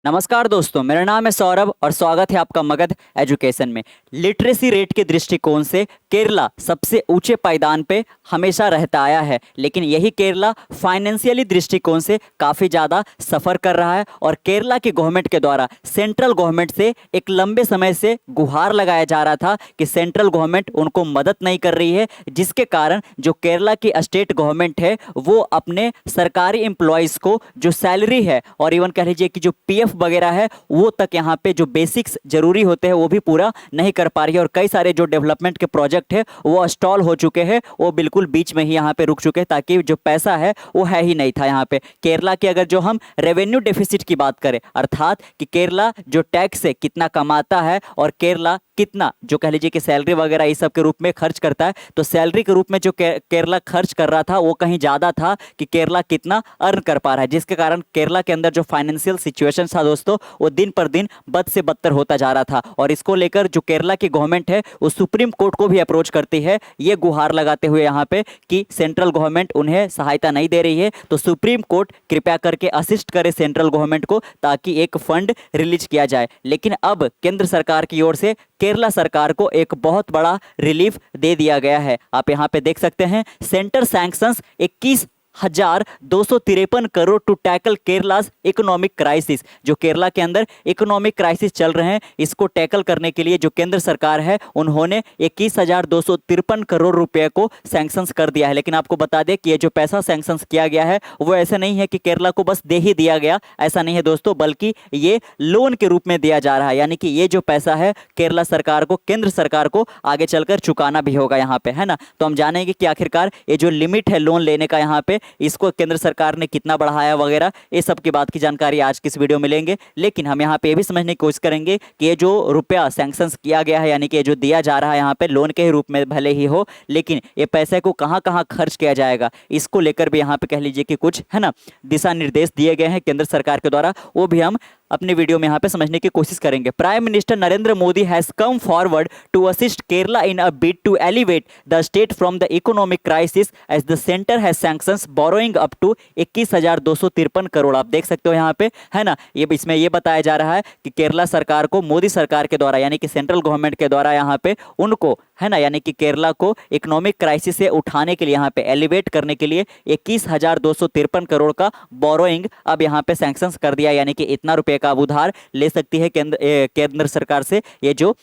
नमस्कार दोस्तों, मेरा नाम है सौरभ और स्वागत है आपका मगध एजुकेशन में। लिटरेसी रेट के दृष्टिकोण से केरला सबसे ऊंचे पायदान पे हमेशा रहता आया है, लेकिन यही केरला फाइनेंशियली दृष्टिकोण से काफ़ी ज़्यादा सफ़र कर रहा है। और केरला की गवर्नमेंट के द्वारा सेंट्रल गवर्नमेंट से एक लंबे समय से गुहार लगाया जा रहा था कि सेंट्रल गवर्नमेंट उनको मदद नहीं कर रही है, जिसके कारण जो केरला की स्टेट गवर्नमेंट है वो अपने सरकारी एम्प्लॉयज़ को जो सैलरी है और इवन कह लीजिए कि जो पीएफ वगैरह है वो तक यहाँ पे जो बेसिक्स जरूरी होते हैं वो भी पूरा नहीं कर पा रही है। और कई सारे जो डेवलपमेंट के प्रोजेक्ट है वो स्टॉल हो चुके हैं, वो बिल्कुल बीच में ही यहाँ पे रुक चुके हैं, ताकि जो पैसा है वो है ही नहीं था यहाँ पे। केरला की अगर जो हम रेवेन्यू डेफिसिट की बात करें, अर्थात कि केरला जो टैक्स है कितना कमाता है और केरला कितना जो कह लीजिए कि सैलरी वगैरह इस सब के रूप में खर्च करता है, तो सैलरी के रूप में जो केरला खर्च कर रहा था वो कहीं ज़्यादा था कि केरला कितना अर्न कर पा रहा है, जिसके कारण केरला के अंदर जो फाइनेंशियल सिचुएशन था दोस्तों वो दिन पर दिन बद से बदतर होता जा रहा था। और इसको लेकर जो केरला की गवर्नमेंट है वो सुप्रीम कोर्ट को भी अप्रोच करती है, ये गुहार लगाते हुए यहाँ पे कि सेंट्रल गवर्नमेंट उन्हें सहायता नहीं दे रही है, तो सुप्रीम कोर्ट कृपया करके असिस्ट करे सेंट्रल गवर्नमेंट को ताकि एक फंड रिलीज किया जाए। लेकिन अब केंद्र सरकार की ओर से केरला सरकार को एक बहुत बड़ा रिलीफ दे दिया गया है। आप यहाँ पे देख सकते हैं, centre sanctions 21,253 crore to tackle Kerala's economic crisis. जो केरला के अंदर इकोनॉमिक क्राइसिस चल रहे हैं, इसको टैकल करने के लिए जो केंद्र सरकार है उन्होंने 21,253 करोड़ रुपए को सैंक्शंस कर दिया है। लेकिन आपको बता दें कि ये जो पैसा सैंक्शंस किया गया है वो ऐसे नहीं है कि केरला को बस दे ही दिया गया, ऐसा नहीं है दोस्तों, बल्कि ये लोन के रूप में दिया जा रहा है। यानी कि ये जो पैसा है केरला सरकार को, केंद्र सरकार को आगे चलकर चुकाना भी होगा यहाँ पे, है ना। तो हम जानेंगे कि आखिरकार ये जो लिमिट है लोन लेने का यहाँ पे, इसको केंद्र सरकार ने कितना बढ़ाया वगैरह, ये सब की बात की जानकारी आज की इस वीडियो में लेंगे। लेकिन हम यहाँ पे ये भी समझने की कोशिश करेंगे कि ये जो रुपया सैंक्शंस किया गया है, यानी कि ये जो दिया जा रहा है यहाँ पे लोन के ही रूप में भले ही हो, लेकिन ये पैसे को कहाँ कहाँ खर्च किया जाएगा इसको लेकर भी यहाँ पे कह लीजिए कि कुछ, है ना, दिशा निर्देश दिए गए हैं केंद्र सरकार के द्वारा, वो भी हम अपने वीडियो में यहाँ पे समझने की कोशिश करेंगे। Prime minister Narendra Modi has come forward to assist Kerala in a bid to elevate the state from the economic crisis as the centre has sanctions borrowing up to 21,253 crore. आप देख सकते हो यहाँ पे, है ना, ये इसमें ये बताया जा रहा है कि केरला सरकार को मोदी सरकार के द्वारा, यानी कि सेंट्रल गवर्नमेंट के द्वारा यहाँ पे उनको, है ना, यानी कि केरला को इकोनॉमिक क्राइसिस से उठाने के लिए, यहाँ पे एलिवेट करने के लिए 21,253 करोड़ का बोरोइंग अब यहाँ पे सैंक्शंस कर दिया। यानी कि इतना रुपए का उधार ले सकती है केंद्र सरकार से ये जो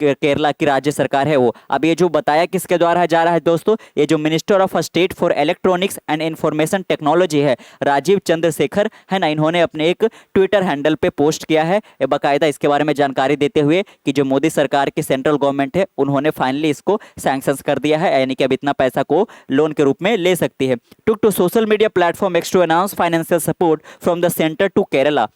केरला की राज्य सरकार है वो। अब ये जो बताया किसके द्वारा जा रहा है दोस्तों, ये जो minister of state for electronics and information technology है, राजीव चंद्रशेखर, है ना, इन्होंने अपने एक ट्विटर हैंडल पे पोस्ट किया है बाकायदा इसके बारे में जानकारी देते हुए कि जो मोदी सरकार की सेंट्रल गवर्नमेंट है उन्होंने फाइनली इसको सैंक्शंस कर दिया है, यानी कि अब इतना पैसा को लोन के रूप में ले सकती है। Took to social media platform X to announce financial support from the centre to Kerala.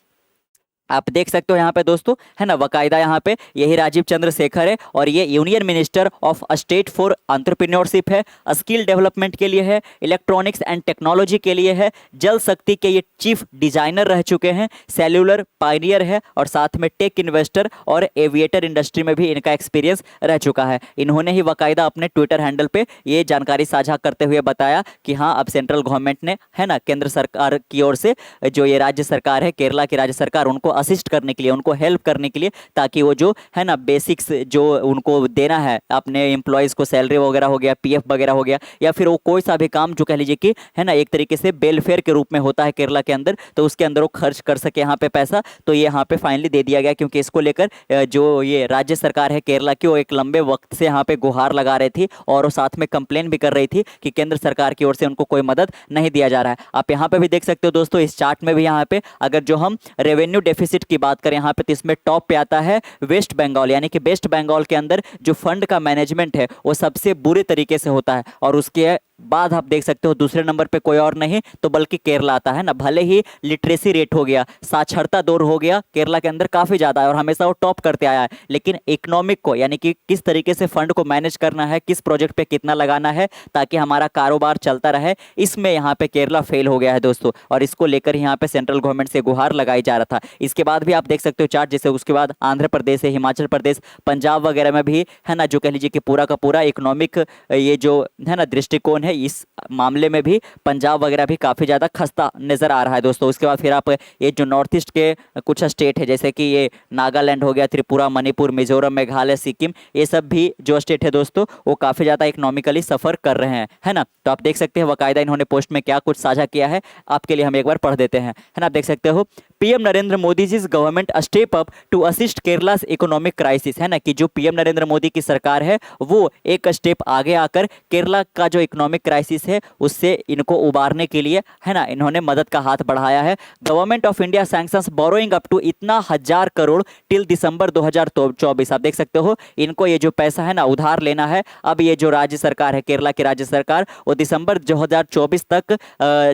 आप देख सकते हो यहाँ पे दोस्तों, है ना, बाकायदा यहाँ पे यही राजीव चंद्रशेखर है और ये union minister of state for entrepreneurship है, स्किल डेवलपमेंट के लिए है, इलेक्ट्रॉनिक्स एंड टेक्नोलॉजी के लिए है, जल शक्ति के ये चीफ डिजाइनर रह चुके हैं, सेल्यूलर पायनियर है और साथ में टेक इन्वेस्टर और एविएटर इंडस्ट्री में भी इनका एक्सपीरियंस रह चुका है। इन्होंने ही बाकायदा अपने ट्विटर हैंडल पे ये जानकारी साझा करते हुए बताया कि हाँ, अब सेंट्रल गवर्नमेंट ने, है ना, केंद्र सरकार की ओर से जो ये राज्य सरकार है, केरला की राज्य सरकार, उनको असिस्ट करने के लिए, उनको हेल्प करने के लिए, ताकि वो जो, है ना, बेसिक्स जो उनको देना है अपने एम्प्लॉयज़ को, सैलरी वगैरह हो गया, पीएफ वगैरह हो गया, या फिर वो कोई सा भी काम जो कह लीजिए कि, है ना, एक तरीके से वेलफेयर के रूप में होता है केरला के अंदर, तो उसके अंदर वो खर्च कर सके यहाँ पे पैसा, तो ये यहाँ पे फाइनली दे दिया गया। क्योंकि इसको लेकर जो ये राज्य सरकार है केरला की, वो एक लंबे वक्त से यहाँ पे गुहार लगा रही थी और वो साथ में कंप्लेन भी कर रही थी कि केंद्र सरकार की ओर से उनको कोई मदद नहीं दिया जा रहा है। आप यहाँ पे भी देख सकते हो दोस्तों, इस चार्ट में भी यहाँ पे अगर जो हम रेवेन्यू डेफिसिट की बात करें यहाँ पे, तो इसमें टॉप पे आता है वेस्ट बंगाल, यानी कि वेस्ट बंगाल के अंदर जो फंड का मैनेजमेंट है वो सबसे बुरे तरीके से होता है। और उसके बाद आप देख सकते हो दूसरे नंबर पे कोई और नहीं तो बल्कि केरला आता है ना। भले ही लिटरेसी रेट हो गया, साक्षरता दर हो गया केरला के अंदर काफ़ी ज़्यादा है और हमेशा वो टॉप करते आया है, लेकिन इकोनॉमिक को, यानी कि किस तरीके से फंड को मैनेज करना है, किस प्रोजेक्ट पे कितना लगाना है ताकि हमारा कारोबार चलता रहे, इसमें यहाँ पे केरला फेल हो गया है दोस्तों। और इसको लेकर यहाँ पे सेंट्रल गवर्नमेंट से गुहार लगाई जा रहा था। इसके बाद भी आप देख सकते हो चार्ट, जैसे उसके बाद आंध्र प्रदेश है, हिमाचल प्रदेश, पंजाब वगैरह में भी, है ना, जो कह लीजिए कि पूरा का पूरा इकोनॉमिक ये जो, है ना, दृष्टिकोण है, इस मामले में भी पंजाब वगैरह भी काफ़ी ज़्यादा खस्ता नज़र आ रहा है दोस्तों। उसके बाद फिर आप ये जो नॉर्थ ईस्ट के कुछ स्टेट है जैसे कि ये नागालैंड हो गया, त्रिपुरा, मणिपुर, मिजोरम, मेघालय, सिक्किम, ये सब भी जो स्टेट है दोस्तों वो काफ़ी ज़्यादा इकोनॉमिकली सफ़र कर रहे हैं, है ना। तो आप देख सकते हैं बाकायदा इन्होंने पोस्ट में क्या कुछ साझा किया है, आपके लिए हम एक बार पढ़ देते हैं, है ना। आप देख सकते हो, PM Narendra Modi ji government step up to assist Kerala economic crisis, है ना, कि जो पीएम नरेंद्र मोदी की सरकार है वो एक स्टेप आगे आकर केरला का जो इकोनॉमिक क्राइसिस है उससे इनको उबारने के लिए, है ना, इन्होंने मदद का हाथ बढ़ाया है। Government of India sanctions borrowing up to इतना 1000 करोड़ टिल दिसंबर 2024। आप देख सकते हो इनको ये जो पैसा है ना उधार लेना है। अब ये जो राज्य सरकार है, केरला की राज्य सरकार, वो दिसंबर 2024 तक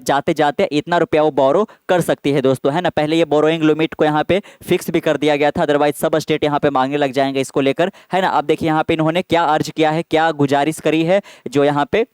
जाते जाते इतना रुपया वो बोरो कर सकती है दोस्तों, है ना। पहले ये बोरोइंग लिमिट को यहाँ पे फिक्स भी कर दिया गया था, अदरवाइज सब स्टेट यहाँ पे मांगने लग जाएंगे इसको लेकर, है ना। अब देखिए यहाँ पे इन्होंने क्या अर्ज किया है, क्या गुजारिश करी है, जो यहाँ पे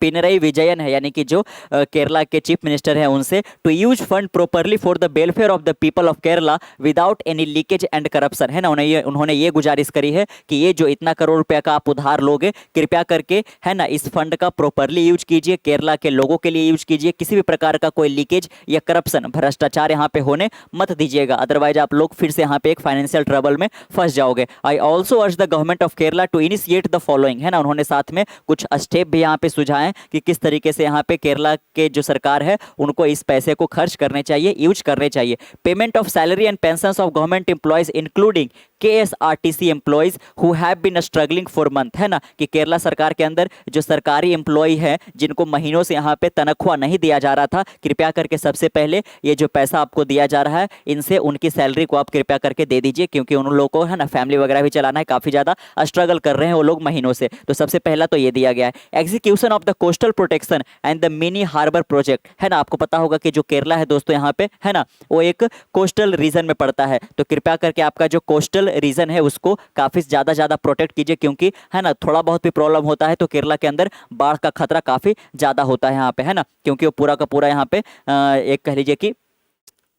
पिनरई विजयन है यानी कि जो केरला के चीफ मिनिस्टर हैं उनसे, to use fund properly for the welfare of the people of Kerala without any leakage and corruption, है ना। उन्होंने ये गुजारिश करी है कि ये जो इतना करोड़ रुपया का आप उधार लोगे, कृपया करके, है ना, इस फंड का प्रॉपरली यूज कीजिए, केरला के लोगों के लिए यूज कीजिए, किसी भी प्रकार का कोई लीकेज या करप्शन, भ्रष्टाचार यहाँ पे होने मत दीजिएगा, अदरवाइज आप लोग फिर से यहाँ पे एक फाइनेंशियल ट्रबल में फंस जाओगे। I also urge the government of Kerala to initiate the following, है ना। उन्होंने साथ में कुछ स्टेप भी यहाँ पे सुझाए कि किस तरीके से यहाँ पे केरला के जो सरकार है उनको इस पैसे को खर्च करने चाहिए, यूज करने चाहिए। Payment of salary and pensions of government employees including KSRTC employees who have been struggling for month, है ना, कि केरला सरकार के अंदर जो सरकारी एम्प्लॉय है जिनको महीनों से यहाँ पे तनख्वाह नहीं दिया जा रहा था, कृपया करके सबसे पहले ये जो पैसा आपको दिया जा रहा है इनसे उनकी सैलरी को आप कृपया करके दे दीजिए, क्योंकि उन लोगों को, है ना, फैमिली वगैरह भी चलाना है, काफ़ी ज़्यादा स्ट्रगल कर रहे हैं वो लोग महीनों से। तो सबसे पहला तो ये दिया गया है। Execution of the coastal protection and the mini harbour project, है ना। आपको पता होगा कि जो केरला है दोस्तों यहाँ पे, है ना, वो एक कोस्टल रीजन में पड़ता है, तो कृपया करके आपका जो कोस्टल रीजन है उसको काफी ज्यादा प्रोटेक्ट कीजिए, क्योंकि, है ना, थोड़ा बहुत भी प्रॉब्लम होता है तो केरला के अंदर बाढ़ का खतरा काफी ज्यादा होता है यहाँ पे, है ना, क्योंकि वो पूरा का पूरा यहाँ पे एक कह लीजिए कि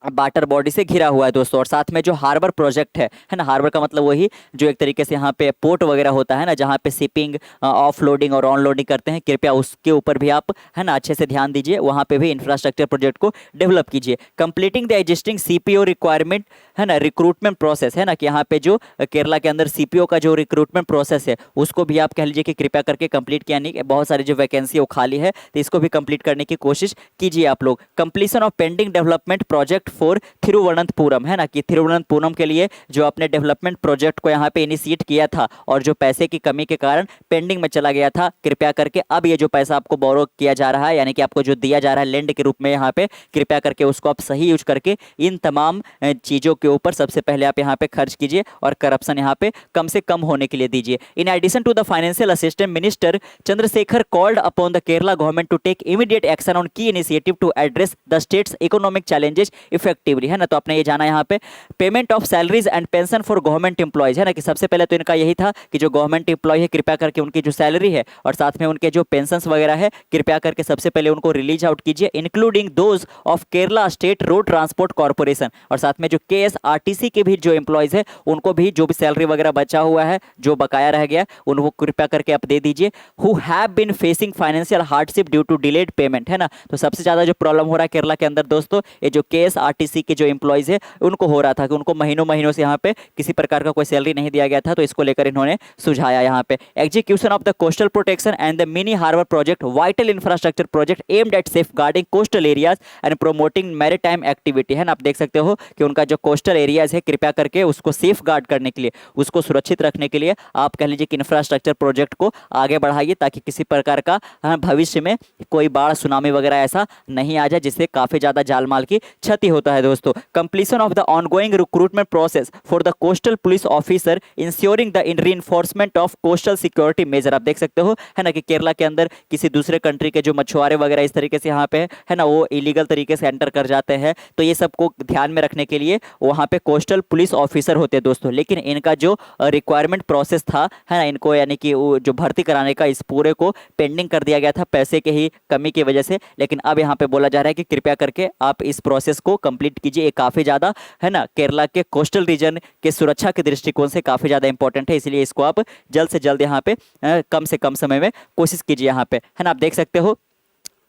वाटर बॉडी से घिरा हुआ है दोस्तों। और साथ में जो हार्बर प्रोजेक्ट है ना, हार्बर का मतलब वही जो एक तरीके से यहाँ पे पोर्ट वगैरह होता है ना, जहाँ पे शिपिंग, ऑफ लोडिंग और ऑन लोडिंग करते हैं, कृपया उसके ऊपर भी आप, है ना, अच्छे से ध्यान दीजिए, वहाँ पे भी इंफ्रास्ट्रक्चर प्रोजेक्ट को डेवलप कीजिए। Completing the existing CPO requirement, है ना, रिक्रूटमेंट प्रोसेस, है ना, कि यहाँ पे जो केरला के अंदर CPO का जो रिक्रूटमेंट प्रोसेस है उसको भी आप कह लीजिए कि कृपया करके कंप्लीट किया, नहीं बहुत सारी जो वैकेंसी है वो खाली है, तो इसको भी कंप्लीट करने की कोशिश कीजिए आप लोग। Completion of pending development project for Thiruvananthapuram, है ना, कि थिरुवनंतपुरम के लिए जो आपने डेवलपमेंट प्रोजेक्ट को यहाँ पे इनिशिएट किया था और जो पैसे की कमी के कारण पेंडिंग में चला गया था, कृपया करके अब ये जो पैसा आपको बोरो किया जा रहा है, यानी कि आपको जो दिया जा रहा है लैंड के रूप में यहाँ पे, कृपया करके उसको आप सही यूज करके इन तमाम चीज़ों के ऊपर सबसे पहले आप यहाँ पे खर्च कीजिए और करप्शन यहाँ पे कम से कम होने के लिए दीजिए। In addition to the financial assistant minister Chandrasekhar called upon the Kerala government to take immediate action on key initiative to address the state's economic challenges effectively, है ना। तो आपने ये जाना यहाँ पे payment of salaries and pension for government employees, है ना, कि सबसे पहले तो इनका यही था कि जो गवर्नमेंट एम्प्लॉय है कृपया करके उनकी जो सैलरी है और साथ में उनके जो पेंशन वगैरह है कृपया करके सबसे पहले उनको रिलीज आउट कीजिए, including those of Kerala state road transport corporation, और साथ में जो KSRTC के भी जो एम्प्लॉयज है उनको भी जो भी सैलरी वगैरह बचा हुआ है, जो बकाया रह गया, उनको कृपया करके आप दे दीजिए। Who have been facing financial hardship due to delayed payment, है ना। तो सबसे ज्यादा जो प्रॉब्लम हो रहा है केरला के अंदर दोस्तों, ये जो KSRTC के जो एम्प्लॉयज है उनको हो रहा था कि उनको महीनों से यहाँ पे किसी प्रकार का कोई सैलरी नहीं दिया गया था, तो इसको लेकर इन्होंने सुझाया यहाँ पे। Execution of the coastal protection and the mini harbour project, vital infrastructure project aimed at safeguarding coastal areas and promoting maritime activity, है ना। आप देख सकते हो कि उनका जो कोस्टल एरियाज है कृपया करके उसको सेफ गार्ड करने के लिए, उसको सुरक्षित रखने के लिए आप कह लीजिए कि इंफ्रास्ट्रक्चर प्रोजेक्ट को आगे बढ़ाइए, ताकि किसी प्रकार का भविष्य में कोई बाढ़, सुनामी वगैरह ऐसा नहीं आ जाए जिससे काफी ज्यादा जान माल की क्षति होता है दोस्तों। Completion of the ongoing recruitment process for the coastal police officer ensuring the reinforcement of coastal security measure, आप देख सकते हो, है ना, कि केरला के अंदर किसी दूसरे कंट्री के जो मछुआरे वगैरह इस तरीके से यहाँ पे, है ना, वो इलीगल तरीके से एंटर कर जाते हैं, तो ये सबको ध्यान में रखने के लिए वहाँ पे कोस्टल पुलिस ऑफिसर होते हैं दोस्तों। लेकिन इनका जो रिक्वायरमेंट प्रोसेस था, है ना, इनको यानी कि जो भर्ती कराने का, इस पूरे को पेंडिंग कर दिया गया था पैसे के ही कमी की वजह से, लेकिन अब यहाँ पे बोला जा रहा है कि कृपया करके आप इस प्रोसेस को कंप्लीट कीजिए। ये काफ़ी ज़्यादा है ना केरला के कोस्टल रीजन के सुरक्षा के दृष्टिकोण से काफ़ी ज़्यादा इंपॉर्टेंट है, इसलिए इसको आप जल्द से जल्द यहाँ पे कम से कम समय में कोशिश कीजिए यहाँ पे, है ना। आप देख सकते हो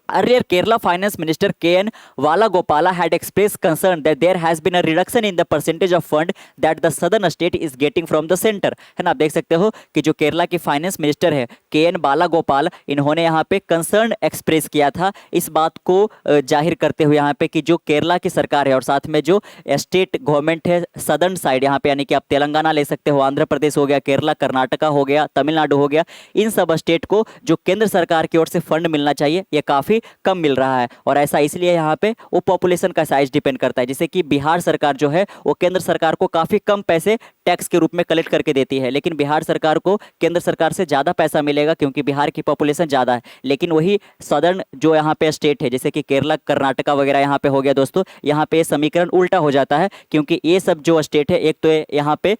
Earlier, Kerala Finance Minister K.N. Valagopala had expressed concern that there has been a reduction in the percentage of fund that the southern state is getting from the center, है ना। आप देख सकते हो कि जो केरला के फाइनेंस मिनिस्टर है के.एन. बालागोपाल, इन्होंने यहाँ पे कंसर्न एक्सप्रेस किया था इस बात को जाहिर करते हुए यहाँ पे कि जो केरला की सरकार है और साथ में जो स्टेट गवर्नमेंट है सदर्न साइड यहाँ पे, यानी कि आप तेलंगाना ले सकते हो, आंध्र प्रदेश हो गया, केरला, कर्नाटका हो गया, तमिलनाडु हो गया, इन सब स्टेट को जो केंद्र सरकार की ओर से फंड मिलना चाहिए ये काफ़ी कम मिल रहा है। और ऐसा इसलिए यहाँ पे वो पॉपुलेशन का साइज डिपेंड करता है। जैसे कि बिहार सरकार जो है वो केंद्र सरकार को काफ़ी कम पैसे टैक्स के रूप में कलेक्ट करके देती है, लेकिन बिहार सरकार को केंद्र सरकार से ज़्यादा पैसा मिलेगा क्योंकि बिहार की पॉपुलेशन ज़्यादा है। लेकिन वही सदर्न जो यहाँ पे स्टेट है जैसे कि केरला, कर्नाटका वगैरह यहाँ पे हो गया दोस्तों, यहाँ पे समीकरण उल्टा हो जाता है क्योंकि ये सब जो स्टेट है, एक तो यहाँ पे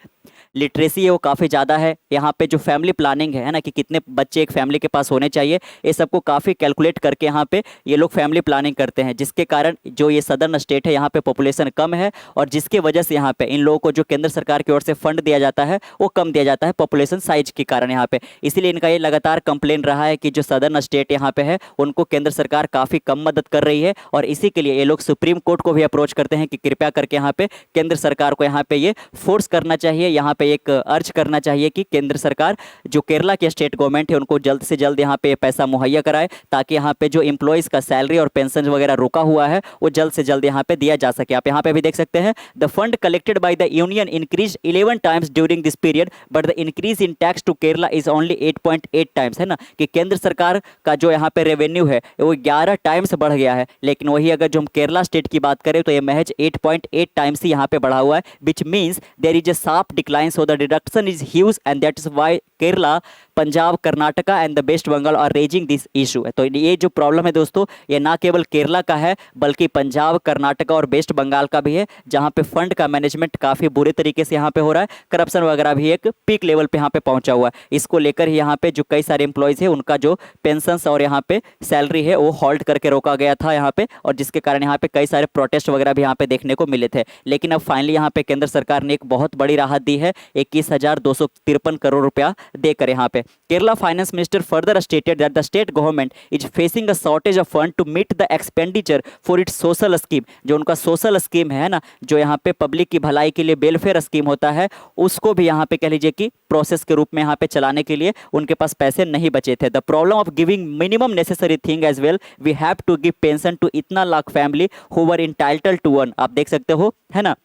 लिटरेसी है वो काफ़ी ज़्यादा है, यहाँ पे जो फैमिली प्लानिंग है ना कि कितने बच्चे एक फैमिली के पास होने चाहिए, ये सबको काफ़ी कैलकुलेट करके यहाँ पे ये लोग फैमिली प्लानिंग करते हैं, जिसके कारण जो ये सदर्न स्टेट है यहाँ पे पॉपुलेशन कम है और जिसके वजह से यहाँ पे इन लोगों को जो केंद्र सरकार की ओर से फंड दिया जाता है वो कम दिया जाता है पॉपुलेशन साइज के कारण यहाँ पे। इसीलिए इनका ये लगातार कंप्लेन रहा है कि जो सदर्न स्टेट यहाँ पे है उनको केंद्र सरकार काफ़ी कम मदद कर रही है और इसी के लिए ये लोग सुप्रीम कोर्ट को भी अप्रोच करते हैं कि कृपया करके यहाँ पे केंद्र सरकार को यहाँ पे ये फोर्स करना चाहिए, यहाँ पे एक अर्ज करना चाहिए कि केंद्र सरकार जो केरला की स्टेट गवर्नमेंट है उनको जल्द से जल्द यहाँ पे पैसा मुहैया कराए ताकि यहाँ पे जो एम्प्लॉयज़ का सैलरी और पेंशन वगैरह रुका हुआ है वो जल्द से जल्द यहाँ पे दिया जा सके। आप यहाँ पे भी देख सकते हैं the fund collected by the union increase 11 times during this period but the increase in tax to Kerala is only 8.8 times, है ना कि केंद्र सरकार का जो यहाँ पे रेवेन्यू है वो 11 टाइम्स बढ़ गया है, लेकिन वही अगर जो हम केरला स्टेट की बात करें तो ये महज 8.8 टाइम्स ही यहाँ पे बढ़ा हुआ है, which means there is a sharp decline, so the deduction is huge and that is why Kerala, Punjab, Karnataka and the West Bengal are raising this issue है। तो ये जो प्रॉब्लम है दोस्तों ये ना केवल केरला का है बल्कि पंजाब, कर्नाटका और वेस्ट बंगाल का भी है, जहां पे फंड का मैनेजमेंट काफ़ी बुरे तरीके से यहाँ पे हो रहा है, करप्शन वगैरह भी एक पीक लेवल पे यहाँ पे पहुंचा हुआ है। इसको लेकर ही यहाँ पे जो कई सारे एम्प्लॉयज़ है उनका जो पेंशन और यहाँ पे सैलरी है वो होल्ड करके रोका गया था यहाँ पे, और जिसके कारण यहाँ पे कई सारे प्रोटेस्ट वगैरह भी यहाँ पे देखने को मिले थे। लेकिन अब फाइनली यहाँ पे केंद्र सरकार ने एक बहुत बड़ी राहत दी है, 21,253 करोड़ रुपया देकर यहाँ पे। Kerala finance minister further stated that the state government is facing a shortage of fund to meet the expenditure for its social scheme. जो उनका सोशल स्कीम है ना, जो यहाँ पे पब्लिक की भलाई के लिए वेलफेयर स्कीम होता है, उसको भी यहाँ पे कह लीजिए कि प्रोसेस के रूप में यहाँ पे चलाने के लिए उनके पास पैसे नहीं बचे थे। The problem of giving minimum necessary thing as well, we have to give pension to इतना lakh family who were entitled to one. आप देख सकते हो है ना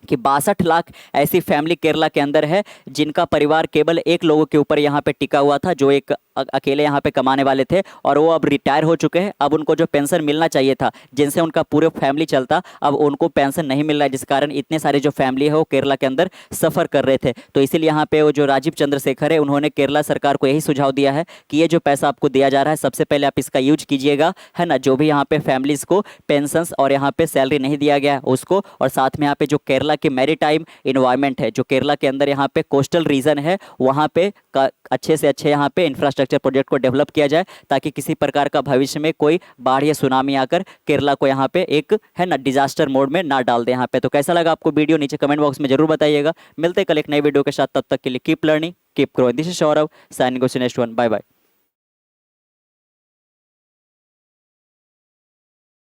कि 62 लाख ऐसी फैमिली केरला के अंदर है जिनका परिवार केवल एक लोगों के ऊपर यहाँ पे टिका हुआ था, जो एक अकेले यहाँ पे कमाने वाले थे और वो अब रिटायर हो चुके हैं। अब उनको जो पेंशन मिलना चाहिए था जिनसे उनका पूरे फैमिली चलता, अब उनको पेंशन नहीं मिल रहा है, जिस कारण इतने सारे जो फैमिली है वो केरला के अंदर सफ़र कर रहे थे। तो इसीलिए यहाँ पे वो जो राजीव चंद्रशेखर है उन्होंने केरला सरकार को यही सुझाव दिया है कि ये जो पैसा आपको दिया जा रहा है सबसे पहले आप इसका यूज कीजिएगा, है ना, जो भी यहाँ पे फैमिलीज़ को पेंशन और यहाँ पे सैलरी नहीं दिया गया है उसको, और साथ में यहाँ पे जो केरला के मैरीटाइम इन्वायरमेंट है, जो केरला के अंदर यहाँ पे कोस्टल रीजन है, वहाँ पे अच्छे से अच्छे यहाँ पे इंफ्रास्ट्रक्चर प्रोजेक्ट को डेवलप किया जाए ताकि किसी प्रकार का भविष्य में कोई बाढ़ या सुनामी आकर केरला को यहाँ पे एक है ना डिजास्टर मोड में ना डाल दे यहाँ पे। तो कैसा लगा आपको वीडियो नीचे कमेंट बॉक्स में जरूर बताइएगा। मिलते हैं कल एक नई वीडियो के साथ, तब तक के लिए keep learning keep growing. This is Saurabh signing off next one. Bye bye.